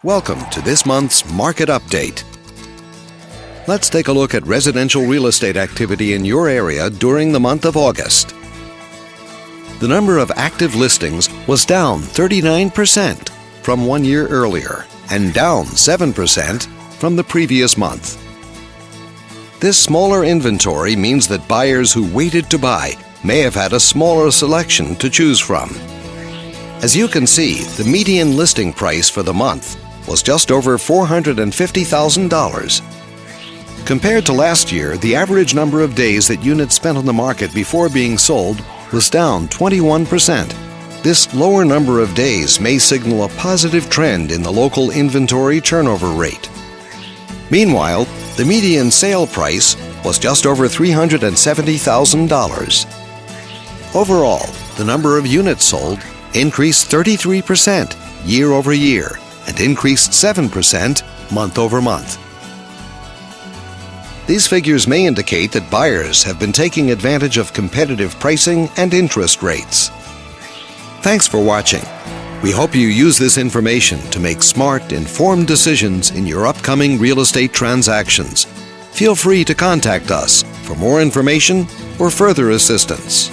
Welcome to this month's Market Update. Let's take a look at residential real estate activity in your area during the month of August. The number of active listings was down 39% from 1 year earlier and down 7% from the previous month. This smaller inventory means that buyers who waited to buy may have had a smaller selection to choose from. As you can see, the median listing price for the month was just over $450,000. Compared to last year, the average number of days that units spent on the market before being sold was down 21%. This lower number of days may signal a positive trend in the local inventory turnover rate. Meanwhile, the median sale price was just over $370,000. Overall, the number of units sold increased 33% year over year and increased 7% month over month. These figures may indicate that buyers have been taking advantage of competitive pricing and interest rates. Thanks for watching. We hope you use this information to make smart, informed decisions in your upcoming real estate transactions. Feel free to contact us for more information or further assistance.